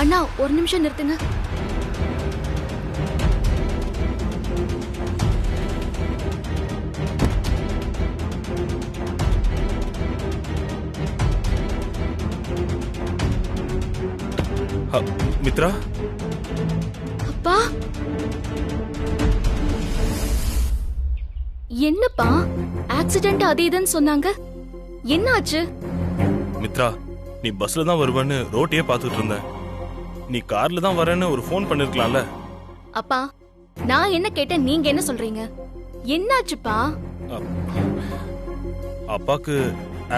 அண்ணா ஒரு நிமிஷம் நிறுத்துங்க. மித்ரா. அப்பா என்னப்பா ஆக்சிடென்ட் அது இதுன்னு சொன்னாங்க, என்ன ஆச்சு? மித்ரா, நீ பஸ்ல தான் வருவேன்னு ரோட்டையே பார்த்துட்டு இருந்த. நீ கார்ல தான் வரேன்னு ஒரு ஃபோன் பண்ணிருக்கலாம்ல. அப்பா நான் என்ன கேட்டேன், நீங்க என்ன சொல்றீங்க? என்னாச்சுப்பா? அப்பாக்கு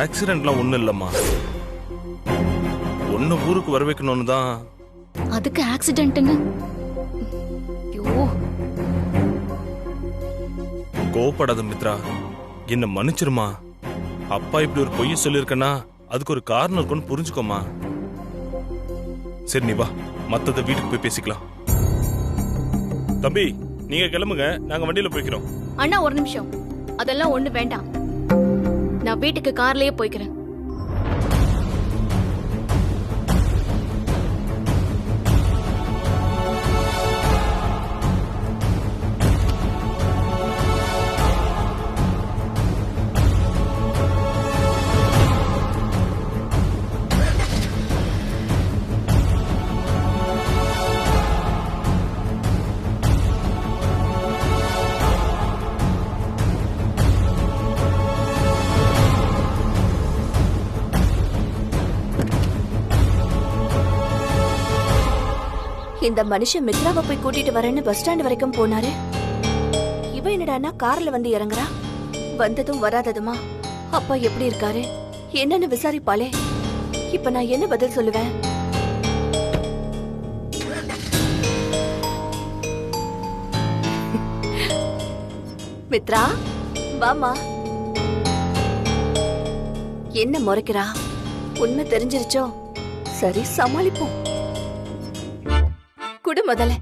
ஆக்சிடென்ட்லாம் ஒண்ணும் இல்லம்மா. ஒன்னு ஊருக்கு வர வைக்கணும்னு தான். அதுக்கு ஆக்சிடென்ட்னு? ஐயோ, கோவப்படாத மித்ரா, என்ன மன்னிச்சிருமா. அப்பா இப்படி ஒரு பொய்ய சொல்லிருக்கனா அதுக்கு ஒரு காரணம் இருக்குன்னு புரிஞ்சுக்கோமா. சரி நீ வா, மத்தத வீட்டுக்கு போய் பேசிக்கலாம். தம்பி நீங்க கிளம்புங்க, நாங்க வண்டியில போய்க்கிறோம். அண்ணா ஒரு நிமிஷம், அதெல்லாம் ஒண்ணு வேண்டாம். நான் வீட்டுக்கு கார்லயே போய்க்கிறேன். இந்த மனுஷன் மித்ராவை போய் கூட்டிட்டு வரேன்னு பஸ் ஸ்டாண்ட் வரைக்கும் போனாரு. இவ என்னடான்னா கார்ல வந்து இறங்குறா. வந்ததும் வராததுமா அப்பா எப்படி இருக்காரு என்னன்னு விசாரிப்பாளே. இப்ப நான் என்ன பதில் சொல்லுவேன்? மித்ரா வாமா. என்ன முறைக்கிறா? உண்மை தெரிஞ்சிருச்சோ? சரி சமாளிப்போம். குடு முதல்ல.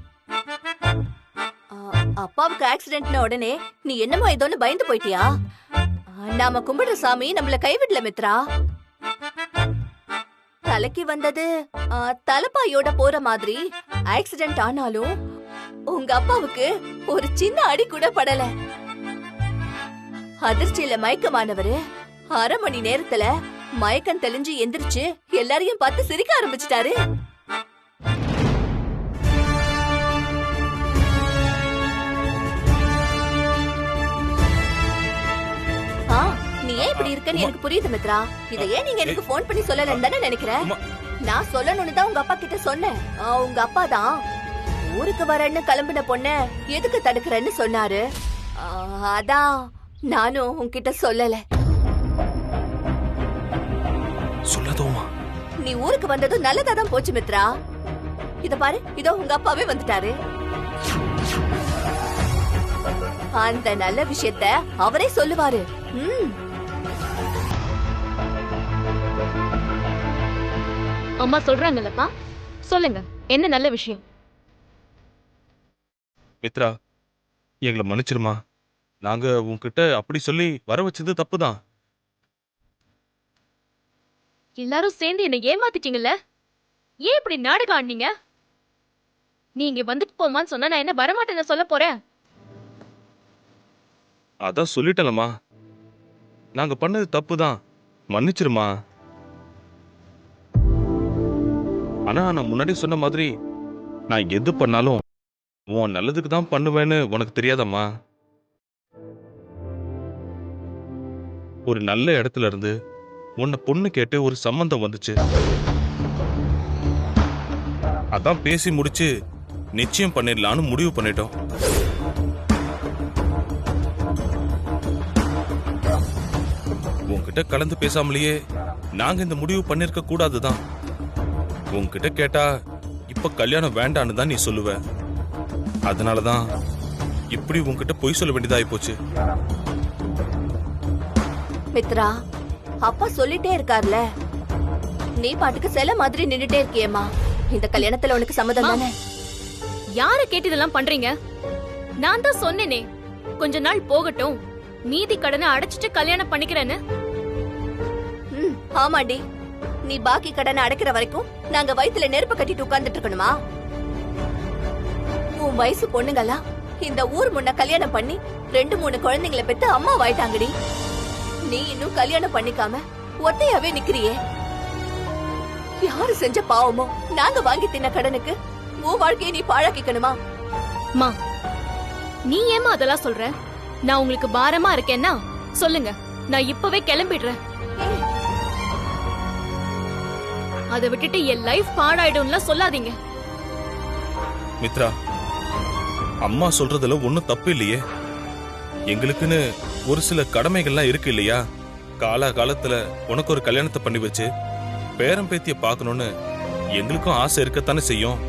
அப்பாவுக்கு ஆக்சிடென்ட்ன உடனே நீ என்னமோ ஏதோன்னு பயந்து போயிட்டியா? நாம கும்பிடுற சாமி நம்மள கைவிடல மித்ரா. தலைக்கு வந்தது தலைப்பாயோட போற மாதிரி ஆக்சிடென்ட் ஆனாலும் உங்க அப்பாவுக்கு ஒரு சின்ன அடி கூட படல. அதிர்ச்சியில மயக்கமானவரு 1/2 மணி நேரத்துல மயக்கம் தெளிஞ்சு எந்திரிச்சு எல்லாரையும் பார்த்து சிரிக்க ஆரம்பிச்சிட்டாரு. நீ ஏன் இப்படி இருக்கன்னு எனக்கு புரியுது மித்ரா. இத ஏன் நீங்க எனக்கு போன் பண்ணி சொல்லலன்னு தானே நினைக்கிறேன். நான் சொல்லணும்னு தான் உங்க அப்பா கிட்ட சொன்னேன். உங்க அப்பா தான் ஊருக்கு வரேன்னு கிளம்பின பொண்ண எதுக்கு தடுக்கிறேன்னு சொன்னாரு. அதான் நானும் உன்கிட்ட சொல்லல. சொல்லதோமா? நீ ஊருக்கு வந்ததும் நல்லதா தான் போச்சு மித்ரா. இத பாரு, இதோ உங்க அப்பாவே வந்துட்டாரு. அந்த நல்ல விஷயத்த அவரே சொல்லுவாரு. அம்மா சொல்றாங்கல்லப்பா, சொல்லுங்க என்ன நல்ல விஷயம்? மித்ரா, எங்களை மன்னிச்சிருமா. நாங்க உன்கிட்ட அப்படி சொல்லி வர வச்சது தப்புதான். எல்லாரும் சேர்ந்து என்ன ஏமாத்திட்டீங்கல்ல. ஏன் இப்படி நாடகம் ஆடினீங்க? நீங்க வந்துட்டு போமான்னு சொன்னா நான் என்ன வரமாட்டேன்னு சொல்ல போறேன்? அதான் சொல்லிட்டலமா, நாங்க பண்ணது தப்புதான், மன்னிச்சிருமா. ஆனா நான் முன்னாடி சொன்ன மாதிரி நான் எது பண்ணாலும் உன் நல்லதுக்கு தான் பண்ணுவேன்னு உனக்கு தெரியாதம்மா. ஒரு நல்ல இடத்துல இருந்து உன்னை பொண்ணு கேட்டு ஒரு சம்பந்தம் வந்துச்சு. அதான் பேசி முடிச்சு நிச்சயம் பண்ணிடலான்னு முடிவு பண்ணிட்டோம். உன்கிட்ட கலந்து பேசாமலேயே நாங்க இந்த முடிவு பண்ணிருக்க கூடாதுதான். உன்கிட்ட கேட்டா இப்ப கல்யாணம் வேண்டான்னு தான் நீ சொல்லுவ. அதனாலதான் இப்படி உன்கிட்ட பொய் சொல்ல வேண்டியதாயி போச்சு. மித்ரா, அப்பா சொல்லிட்டே இருக்கார்ல, நீ பாட்டுக்கு சில மாதிரி நின்னுட்டே இருக்கியேம்மா. இந்த கல்யாணத்துல உனக்கு சம்மதம் தானே? யார கேட்டு இதெல்லாம் பண்றீங்க? நான் தான் சொன்னேனே கொஞ்ச நாள் போகட்டும், மீதி கடனை அடைச்சிட்டு கல்யாணம் பண்ணிக்கிறேன்னு. ஆமாடி, நீ பாக்கி கடனை அடைக்கிற வரைக்கும் நாங்க வயித்துல நெருப்பு கட்டிட்டு உட்கார்ந்துட்டு இருக்கணுமா? உன் வயசு பொண்ணுங்கெல்லாம் இந்த ஊர் முன்ன கல்யாணம் பண்ணி 2-3 குழந்தைங்களை பெத்து அம்மா வாயிட்டாங்கடி. நீ இன்னும் கல்யாணம் பண்ணிக்காம ஒத்தையாவே நிக்கிறியே. யாரு செஞ்ச பாவமோ நாங்க வாங்கி தின்ன கடனுக்கு உன் வாழ்க்கையை நீ பாழாக்கிக்கணுமா? மா, நீ ஏமா அதெல்லாம் சொல்ற? நான் உங்களுக்கு பாரமா இருக்கேன்னா சொல்லுங்க, நான் இப்பவே கிளம்பிடுறேன். அதை விட்டுட்டு என் லைஃப் பாழாயிடும்ல சொல்லாதீங்க. மித்ரா, அம்மா சொல்றதுல ஒன்னும் தப்பு இல்லையே. எங்களுக்குன்னு ஒரு சில கடமைகள்லாம் இருக்கு இல்லையா? காலத்துல உனக்கு ஒரு கல்யாணத்தை பண்ணி வச்சு பேரம் பேத்திய பார்க்கணும்னு எங்களுக்கும் ஆசை இருக்கத்தானே செய்யும்.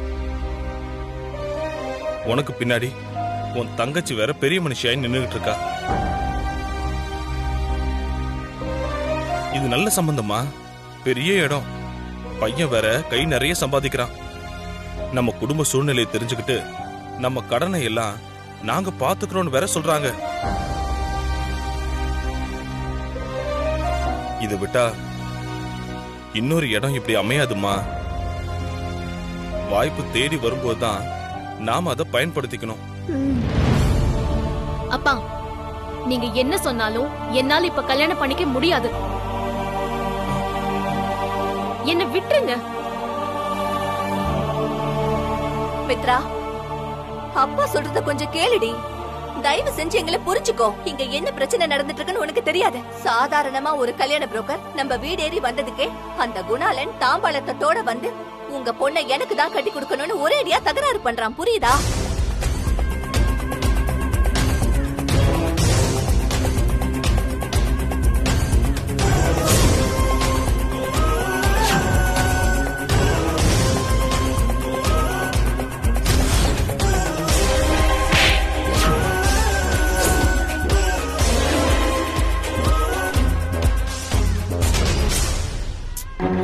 உனக்கு பின்னாடி உன் தங்கச்சி வேற பெரிய மனுஷியாய் நின்னுகிட்டு இருக்கா. இது நல்ல சம்பந்தமா? பெரிய இடம், பையன் வேற கை நிறைய சம்பாதிக்கிறான். நம்ம குடும்ப சூழ்நிலையை தெரிஞ்சுக்கிட்டு நம்ம கடனை எல்லாம் நாங்க பாத்துக்கிறோம்னு வேற சொல்றாங்க. இதை விட்டா இன்னொரு இடம் இப்படி அமையாதுமா. வாய்ப்பு தேடி வரும்போதுதான் நாம அதை பயன்படுத்திக்கணும். அப்பா, நீங்க என்ன சொன்னாலும் என்னால இப்ப கல்யாணம் பண்ணிக்க முடியாது. என்ன விட்டுருங்க. மித்ரா, அப்பா சொல்றத கொஞ்சம் கேளுடி. தயவு செஞ்சு எங்களை புரிஞ்சுக்கோ. இங்க என்ன பிரச்சனை நடந்துட்டு இருக்குன்னு உனக்கு தெரியாது. சாதாரணமா ஒரு கல்யாண புரோக்கர் நம்ம வீடேறி வந்ததுக்கே அந்த குணாலன் தாம்பாளத்தோட வந்து உங்க பொண்ணை எனக்கு தான் கட்டி கொடுக்கணும்னு ஒரேடியா தகராறு பண்றான். புரியுதா?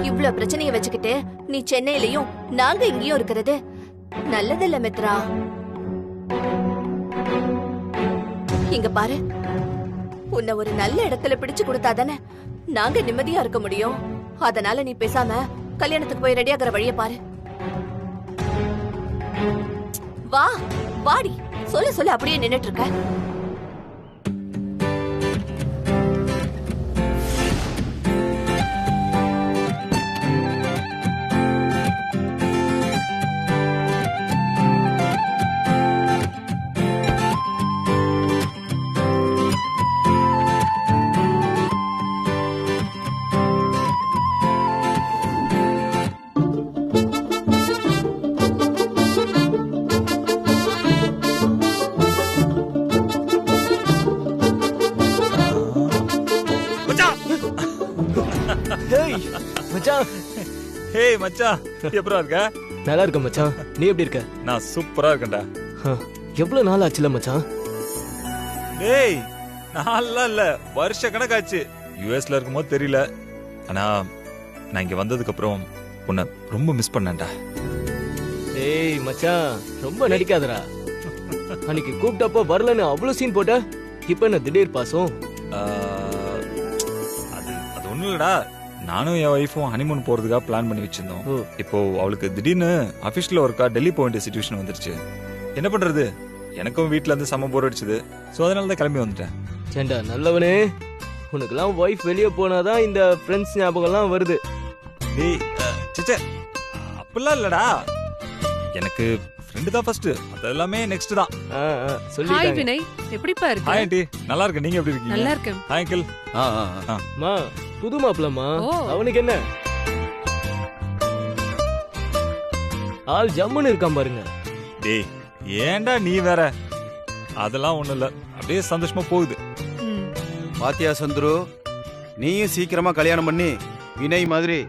இவ்ளோ பிரச்சனைய வச்சுக்கிட்டு நீ சென்னையிலயும் நாங்க இங்கேயும் இருக்கிறது நல்லதில்ல மித்ரா. இங்க பாரு, உன்னை ஒரு நல்ல இடத்துல பிடிச்சு கொடுத்தாதானே நாங்க நிம்மதியா இருக்க முடியும். அதனால நீ பேசாம கல்யாணத்துக்கு போய் ரெடியாகிற வழிய பாரு. வா வாடி, சொல்ல அப்படியே நின்னுட்டு இருக்க. ஹேய் மச்சான், எப்பரா இருக்க? நல்லா இருக்க மச்சான், நீ எப்படி இருக்க? நான் சூப்பரா இருக்கேன்டா. எவ்வளவு நாள் ஆச்சுல மச்சான்? டேய், நான்லாம் இல்ல, வருஷ கணக்காச்சு. யுஎஸ்ல இருக்கும்போது தெரியல, ஆனா நான் இங்க வந்ததுக்கு அப்புறம் உன்னை ரொம்ப மிஸ் பண்ணேன்டா. ஏய் மச்சான், ரொம்ப நடிக்காதடா. அன்னைக்கு கூப்பிட்டப்போ வரலன்னு அவ்வளவு சீன் போட்ட, இப்ப என்ன திடீர் பாசம்? அது ஒண்ணும் இல்லடா, நானும் என் ஒய்ஃபும் ஹனிமூன் போறதுக்காக பிளான் பண்ணி வச்சிருந்தோம். இப்போ அவளுக்கு திடீர்னு அபிஷியல் ஒர்க்கா டெல்லி போக வேண்டிய சிச்சுவேஷன் வந்துருச்சு. என்ன பண்றது, எனக்கும் வீட்ல இருந்து செம்ம போர் அடிச்சது. சோ அதனால தான் கிளம்பி வந்துட்டேன். சேண்டா நல்லவனே, உனக்கெல்லாம் ஒய்ஃப் வெளியே போனாதான் இந்த ஃப்ரெண்ட்ஸ் ஞாபகம்லாம் வருது. டேய் சிச்சே, அப்படிலாம் இல்லடா, எனக்கு ஃப்ரெண்டு தான் ஃபர்ஸ்ட், அது எல்லாமே நெக்ஸ்ட் தான். சொல்லி ஹாய் வினய், எப்படிப்பா இருக்க? ஹாய் ஆண்டி, நல்லா இருக்கேன். நீங்க எப்படி இருக்கீங்க? நல்லா இருக்கேன். Hi uncle. மா, புது மாப்பிளமா, ஓ. அவனுக்கு என்ன ஆள் ஜம்முன்னு இருக்கான் பாருங்க. டேய் ஏன்டா நீ வேற, அதெல்லாம் ஒண்ணும் இல்ல, அப்படியே சந்தோஷமா போகுது. ம். பாத்தியா சந்துரு, நீயும் சீக்கிரமா கல்யாணம் பண்ணி வினய் மாதிரி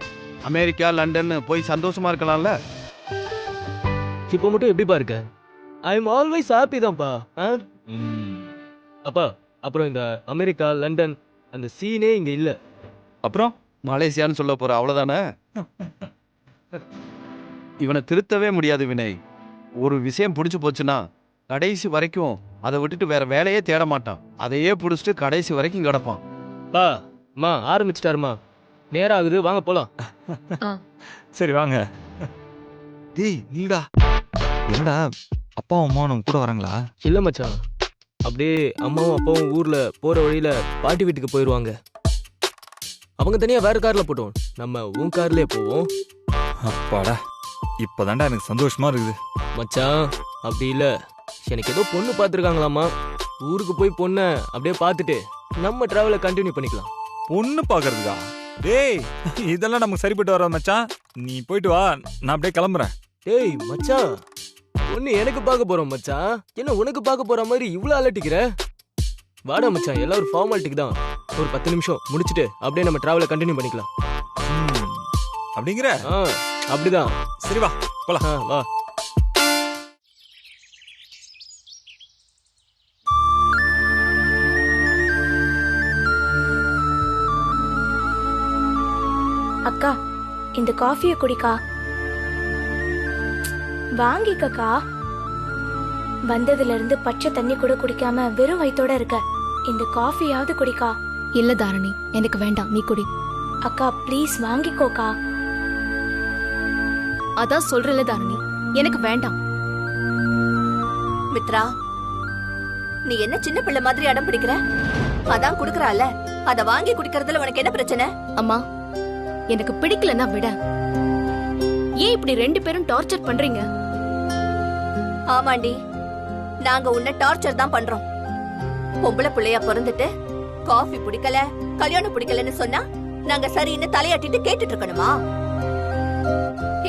அமெரிக்கா லண்டன் போய் சந்தோஷமா இருக்கலாம்ல. இப்ப மட்டும் எப்படிப்பா இருக்க? ஐ எம் ஆல்வேஸ் ஹாப்பி தான்ப்பா. அப்பா, அப்புறம் இந்த அமெரிக்கா லண்டன் அந்த சீனே இங்க இல்ல. அப்புறம் மலேசியான்னு சொல்ல போற, அவ்வளவுதானே? இவனை திருத்தவே முடியாது வினய். ஒரு விஷயம் பிடிச்சு போச்சுன்னா கடைசி வரைக்கும் அதை விட்டுட்டு வேற வேலையே தேட மாட்டான். அதையே பிடிச்சிட்டு கடைசி வரைக்கும் கிடப்பான். பா மா, ஆரம்பிச்சிட்டாருமா, நேரம் ஆகுது, வாங்க போலாம். ஆ. சரி வாங்க. டேய் நீடா. என்னடா அப்பாவும் அம்மாவும் நம்ம கூட வராங்களா? இல்ல மச்சான், அப்படியே அம்மாவும் அப்பாவும் ஊர்ல போற வழியில பாட்டி வீட்டுக்கு போயிருவாங்க. அவங்க தனியா வேற கார்ல போட்டோம், நம்ம உன் கார்லயே போவோம். அப்பாடா, இப்பதான்டா எனக்கு சந்தோஷமா இருக்குது. மச்சான் அப்படி இல்ல, எனக்கு ஏதோ பொண்ணு பார்த்துருக்காங்களாமா. ஊருக்கு போய் பொண்ணை அப்படியே பார்த்துட்டு நம்ம டிராவலை கண்டினியூ பண்ணிக்கலாம். பொண்ணு பாக்குறதுக்கா? டேய் இதெல்லாம் நமக்கு சரிப்பட்டு வர மச்சான். நீ போயிட்டு வா, நான் அப்படியே கிளம்புறேன். டேய் மச்சான், பொண்ணு எனக்கு பார்க்க போறோம் மச்சான், என்ன உனக்கு பார்க்க போற மாதிரி இவ்வளவு அலட்டிக்கிற? வாடா மச்சான், எல்லாம் ஒரு ஃபார்மாலிட்டிக்கு தான். ஒரு 10 நிமிஷம் முடிச்சிட்டு அப்படியே நம்ம டிராவலை கண்டினியூ பண்ணிக்கலாம். அப்படிங்கிற? அப்படிதான். சரி வா போலாம். வா. அக்கா, இந்த காஃபியை குடிக்கா. வாங்கிக்கக்கா. வந்ததுல இருந்து பச்சை தண்ணி கூட குடிக்காம வெறும் வயித்தோட இருக்க. இந்த காஃபியாவது குடிக்கா. இல்ல தாரணி, எனக்கு வேண்டாம், நீ குடி. அக்கா ப்ளீஸ் வாங்கிக்கோக்கா. அதான் சொல்றல தாரணி, எனக்கு வேண்டாம். மித்ரா, நீ என்ன சின்ன பிள்ளை மாதிரி அடம் பிடிக்கிற? அதான் குடுக்கறால, அத வாங்கி குடிக்கிறதுல உனக்கு என்ன பிரச்சனை? அம்மா, எனக்கு பிடிக்கலன்னா விட. ஏன் இப்படி 2 பேரும் டார்ச்சர் பண்றீங்க? ஆமாண்டி, நாங்க உன்னை டார்ச்சர் தான் பண்றோம். பொம்பளை பிள்ளையா பிறந்துட்டு காஃபி பிடிக்கல, கல்யாணம் பிடிக்கலன்னு சொன்னா நாங்க சரின்னு தலையாட்டிட்டு கேட்டுட்டு இருக்கணுமா?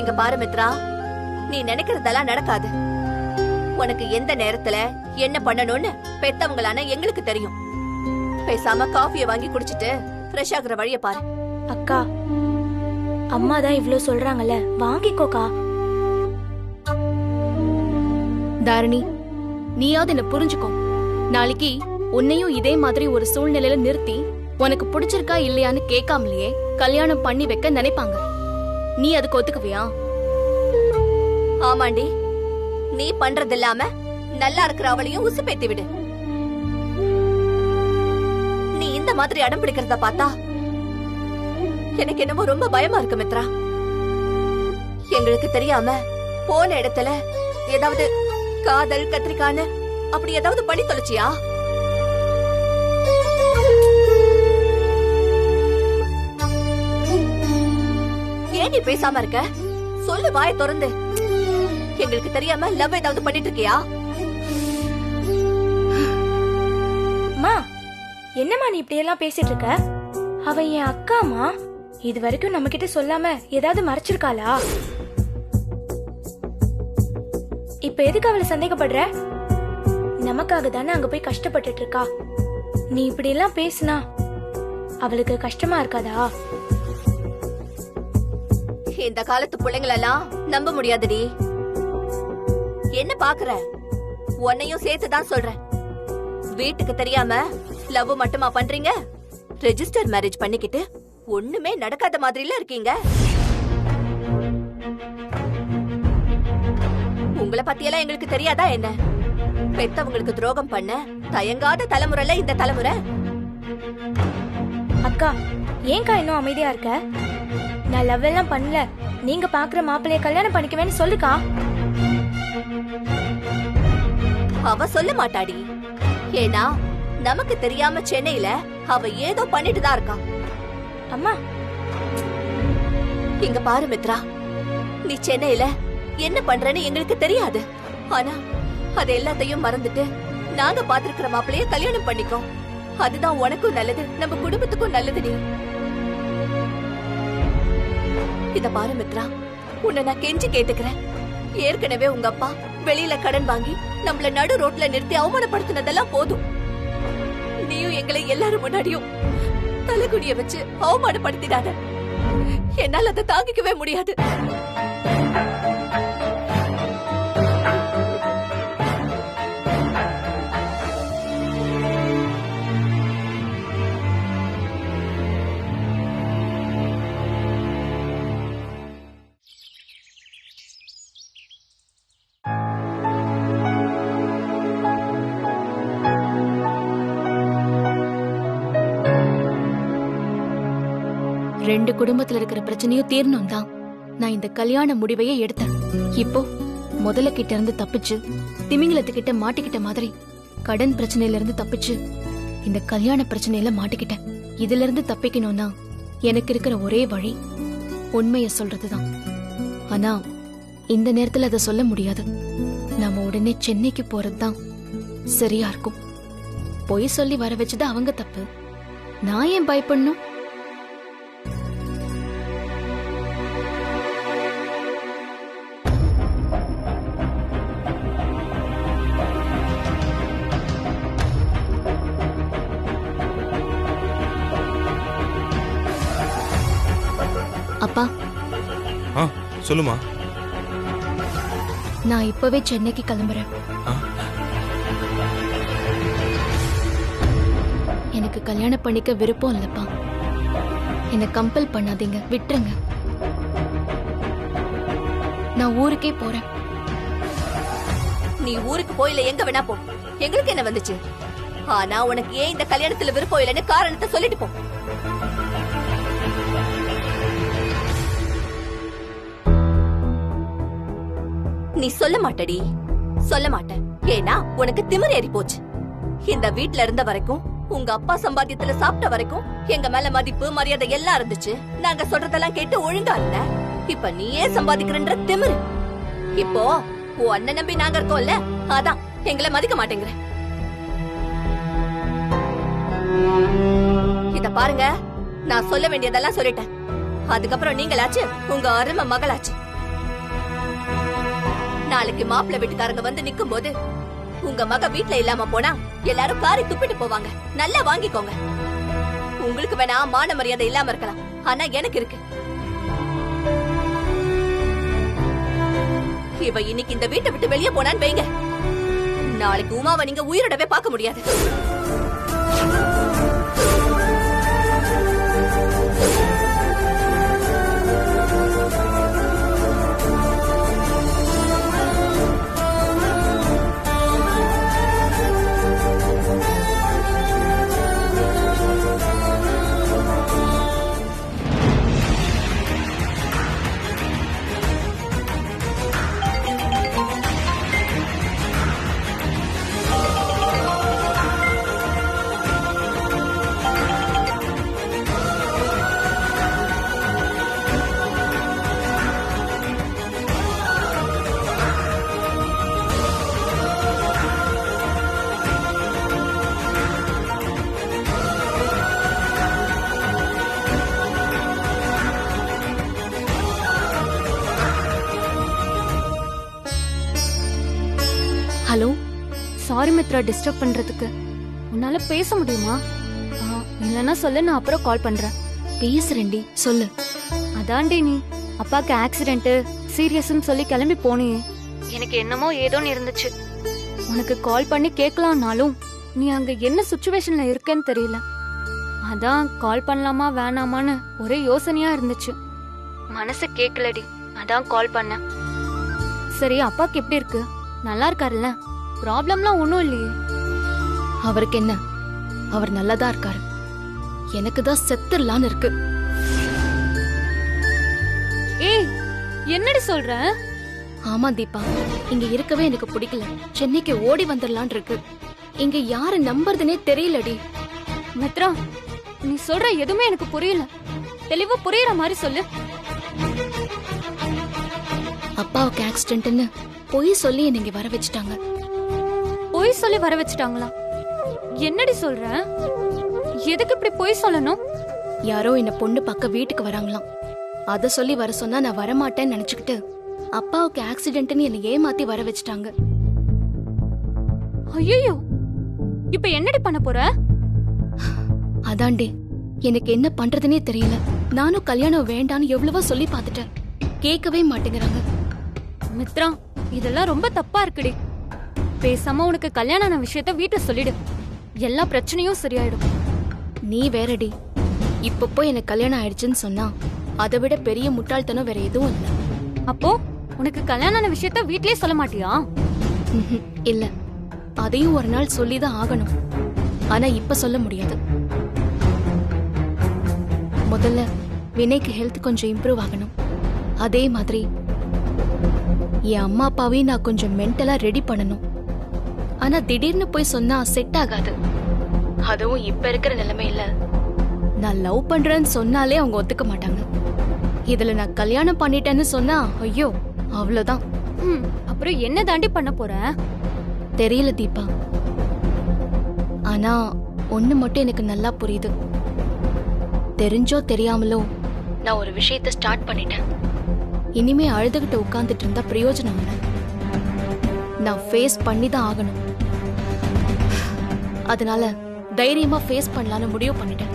இங்க பாரு மித்ரா, நீ நினைக்கிறதெல்லாம் நடக்காது. உனக்கு எந்த நேரத்துல என்ன பண்ணணும்னு பெத்தவங்களான எங்களுக்கு தெரியும். பேசாம காஃபியை வாங்கி குடிச்சிட்டு ஃப்ரெஷ் ஆகுற வழிய பாரு. அக்கா, அம்மா தான் இவ்ளோ சொல்றாங்கல்ல, வாங்கிக்கோக்கா. தாரணி, நீயாவது என்ன புரிஞ்சுக்கோ. நாளைக்கு உன்னையும் இதே மாதிரி ஒரு சூழ்நிலையில நிறுத்தி உனக்கு பிடிச்சிருக்கா இல்லையான்னு கேட்காமலேயே கல்யாணம் பண்ணி வைக்க நினைப்பாங்க. நீ அதுக்கு ஒத்துக்குவியா? ஆமாண்டி, நீ பண்றது இல்லாம நல்லா இருக்கிற அவளையும் உசுப்பேத்தி விடு. நீ இந்த மாதிரி அடம் பிடிக்கிறத பார்த்தா எனக்கு என்னமோ ரொம்ப பயமா இருக்கு மித்ரா. எங்களுக்கு தெரியாம போன இடத்துல ஏதாவது காதல் கத்திரிக்கான்னு அப்படி ஏதாவது பண்ணி தொலைச்சியா? ஏன் நீ பேசாம இருக்க? சொல்லு, வாயை திறந்து. எங்களுக்கு தெரியாம லவ் ஏதாவது பண்ணிட்டு இருக்கியா? அம்மா, என்னம்மா நீ இப்படி எல்லாம் பேசிட்டு இருக்க? அவ என் அக்காமா. இது வரைக்கும் நம்ம கிட்ட சொல்லாம ஏதாவது மறைச்சிருக்காளா? இப்ப எதுக்கு அவளை சந்தேகப்படுற? நமக்காக தானே அங்க போய் கஷ்டப்பட்டுட்டு இருக்கா. நீ இப்படி எல்லாம் பேசினா அவளுக்கு கஷ்டமா இருக்காதா? இந்த காலத்து பிள்ளைங்களெல்லாம் நம்ப முடியாதுடி. என்ன பாக்குற? உன்னையும் சேர்த்துதான் சொல்றேன். வீட்டுக்கு தெரியாம லவ் மட்டுமா பண்றீங்க? ரெஜிஸ்டர் மேரேஜ் பண்ணிக்கிட்டு ஒண்ணுமே நடக்காத மாதிரில இருக்கீங்க. உங்களை பத்தியெல்லாம் எங்களுக்கு தெரியாதா என்ன? பெத்தவங்களுக்கு துரோகம் பண்ண தயங்காத தலைமுறைல இந்த தலைமுறை. அக்கா, ஏன்க்கா இன்னும் அமைதியா இருக்க? நான் லவ் எல்லாம் பண்ணல. நீங்க பாக்குற மாப்பிள்ளைய கல்யாணம் பண்ணிக்குவேன்னு சொல்லுக்கா. அவ சொல்ல மாட்டாடி. ஏன்னா நமக்கு தெரியாம சென்னையில அவ ஏதோ பண்ணிட்டு தான் இருக்கா. அம்மா, இங்க பாரு மித்ரா, நீ சென்னையில என்ன பண்றன்னு எங்களுக்கு தெரியாது. ஆனா அது எல்லாத்தையும் மறந்துட்டு நாங்க பாத்துருக்கிற மாப்பிளைய கல்யாணம் பண்ணிக்கோ. அதுதான் உனக்கும் நல்லது, நம்ம குடும்பத்துக்கும் நல்லதுடி. இத பாரு மித்ரா, உன்னை நான் கெஞ்சி கேட்டுக்கிறேன். ஏற்கனவே உங்க அப்பா வெளியில கடன் வாங்கி நம்மள நடு ரோட்ல நிறுத்தி அவமானப்படுத்தினதெல்லாம் போதும். நீயும் எங்களை எல்லாரும் முன்னாடியும் தலைகுடிய வச்சு அவமானப்படுத்தினாத. என்னால அதை தாங்கிக்கவே முடியாது. 2 குடும்பத்துல இருக்கிற பிரச்சனையும் தீரணும் தான் நான் இந்த கல்யாண முடிவையே எடுத்தேன். இப்போ முதல்ல கிட்ட இருந்து தப்பிச்சு திமிங்கலத்துக்கிட்ட மாட்டிக்கிட்ட மாதிரி கடன் பிரச்சனையில இருந்து தப்பிச்சு இந்த கல்யாண பிரச்சனையில மாட்டிக்கிட்டேன். இதுல இருந்து தப்பிக்கணும்னா எனக்கு இருக்கிற ஒரே வழி உண்மையை சொல்றதுதான். ஆனா இந்த நேரத்துல அதை சொல்ல முடியாது. நாம உடனே சென்னைக்கு போறதுதான் சரியா இருக்கும். பொய் சொல்லி வர வச்சது அவங்க தப்பு. நான் ஏன் பயப்படணும்? அப்பா, சொல்லுமா. நான் இப்பவே சென்னைக்கு கிளம்புறேன். எனக்கு கல்யாணம் பண்ணிக்க விருப்பம் இல்லப்பா. என்ன கம்பல் பண்ணாதீங்க, விட்டுருங்க. நான் ஊருக்கே போறேன். நீ ஊருக்கு போயில எங்க வேணா போ, எங்களுக்கு என்ன வந்துச்சு? ஆனா உனக்கு ஏன் இந்த கல்யாணத்துல விருப்பம் இல்லைன்னு காரணத்தை சொல்லிட்டு போ. நீ சொல்ல மாட்டடி, சொல்ல மாட்ட. ஏன்னா உனக்கு திமிரு ஏறி போச்சு. இந்த வீட்ல இருந்த வரைக்கும், உங்க அப்பா சம்பாத்தியத்துல சாப்பிட்ட வரைக்கும் எங்க மேல மதிப்பு மரியாதை எல்லாம் இருந்துச்சு. நாங்க சொல்றதெல்லாம் கேட்டு ஒழுங்கா இருந்த. இப்ப நீயே சம்பாதிக்கிறன்ற திமிரு. இப்போ உன் அண்ணன் நம்பி நாங்க இருக்கோம்ல, அதான் எங்களை மதிக்க மாட்டேங்கிற. இத பாருங்க, நான் சொல்ல வேண்டியதெல்லாம் சொல்லிட்டேன். அதுக்கப்புறம் நீங்களாச்சு உங்க அருமை மகளாச்சு. நாளைக்கு மாப்பிள்ளை வீட்டுக்காரங்க வந்து நிக்கும் போது உங்க மக வீட்ல இல்லாம போனா எல்லாரும் காரி துப்பிட்டு போவாங்க. நல்லா வாங்கிக்கோங்க. உங்களுக்கு வேணா மான மரியாதை இல்லாம இருக்கலாம், ஆனா எனக்கு இருக்கு. இவ இன்னைக்கு இந்த வீட்டை விட்டு வெளியே போனான்னு வைங்க, நாளைக்கு உமாவை நீங்க உயிரோடவே பார்க்க முடியாது. ஹலோ, சாரி மித்ரா, டிஸ்டர்ப் பண்றதுக்கு. உன்னால பேச முடியுமா? இல்லைன்னா சொல்லு, நான் அப்புறம் கால் பண்றேன். பேசுறேன்டி, சொல்லு. அதான்டி, நீ அப்பாக்கு ஆக்சிடென்ட் சீரியஸ்ன்னு சொல்லி கிளம்பி போனியே, எனக்கு என்னமோ ஏதோன்னு இருந்துச்சு. உனக்கு கால் பண்ணி கேட்கலாம்னாலும் நீ அங்க என்ன சுச்சுவேஷன்ல இருக்கேன்னு தெரியல. அதான் கால் பண்ணலாமா வேணாமான்னு ஒரே யோசனையா இருந்துச்சு. மனசு கேட்கலடி, அதான் கால் பண்ணேன். சரி, அப்பாக்கு எப்படி இருக்கு? நல்லா இருக்காருல்ல? ப்ராப்ளம்லாம் ஒண்ணும் இல்லையே? அவருக்கு என்ன, அவர் நல்லாதான் இருக்காரு. எனக்கு தான் செத்துடலான்னு இருக்கு. ஏய், என்னடி சொல்ற? ஆமா தீபா, இங்க இருக்கவே எனக்கு பிடிக்கல. சென்னைக்கு ஓடி வந்துடலான் இருக்கு. இங்க யாரு நம்புறதுனே தெரியலடி. மித்ரா, நீ சொல்ற எதுவுமே எனக்கு புரியல. தெளிவா புரியற மாதிரி சொல்லு. அப்பாவுக்கு ஆக்சிடென்ட்னு பொய் சொல்லி என்ன இங்க வர வச்சுட்டாங்க. பொய் சொல்லி வர வச்சுட்டாங்களா? என்னடி சொல்ற? எதுக்கு இப்படி பொய் சொல்லணும்? யாரோ என்ன பொண்ணு பக்க வீட்டுக்கு வராங்களாம். அத சொல்லி வர சொன்னா நான் வரமாட்டேன்னு நினைச்சுக்கிட்டு அப்பாவுக்கு ஆக்சிடென்ட்னு என்ன ஏமாத்தி வர வச்சுட்டாங்க. ஐயோ, இப்ப என்னடி பண்ண போற? அதாண்டி, எனக்கு என்ன பண்றதுனே தெரியல. நானும் கல்யாணம் வேண்டான்னு எவ்வளவோ சொல்லி பார்த்துட்டேன், கேட்கவே மாட்டேங்கிறாங்க. மித்ரா, இதெல்லாம் ரொம்ப தப்பா இருக்குடி. பேசாம உனக்கு கல்யாணம் ஆன விஷயத்த வீட்டுல சொல்லிடு, எல்லா பிரச்சனையும் சரியாயிடும். நீ வேறடி, இப்ப போய் எனக்கு கல்யாணம் ஆயிடுச்சுன்னு சொன்னா அதை விட பெரிய முட்டாள்தனம் வேற எதுவும் இல்ல. அப்போ உனக்கு கல்யாணம் ஆன விஷயத்த வீட்லயே சொல்ல மாட்டியா? இல்ல, அதையும் ஒரு நாள் சொல்லிதான் ஆகணும். ஆனா இப்ப சொல்ல முடியாது. முதல்ல வினய்க்கு ஹெல்த் கொஞ்சம் இம்ப்ரூவ் ஆகணும். அதே மாதிரி என் அம்மா அப்பாவையும் நான் கொஞ்சம் மென்டலா ரெடி பண்ணணும். ஆனா திடீர்னு போய் சொன்னா செட் ஆகாது. அதுவும் இப்ப இருக்கிற நிலைமையில நான் லவ் பண்றேன்னு சொன்னாலே அவங்க ஒத்துக்க மாட்டாங்க. இதுல நான் கல்யாணம் பண்ணிட்டேன்னு சொன்னா ஐயோ அவ்வளவுதான். அப்புறம் என்ன தாண்டி பண்ண போற? தெரியல தீபா. ஆனா ஒண்ணு மட்டும் எனக்கு நல்லா புரியுது. தெரிஞ்சோ தெரியாமலோ நான் ஒரு விஷயத்தை ஸ்டார்ட் பண்ணிட்டேன். இனிமே அழுதுகிட்டு உட்கார்ந்துட்டு இருந்தா பிரயோஜனம் இல்லை. நான் ஃபேஸ் பண்ணி தான் ஆகணும். அதனால தைரியமா ஃபேஸ் பண்ணலான்னு முடிவு பண்ணிட்டேன்.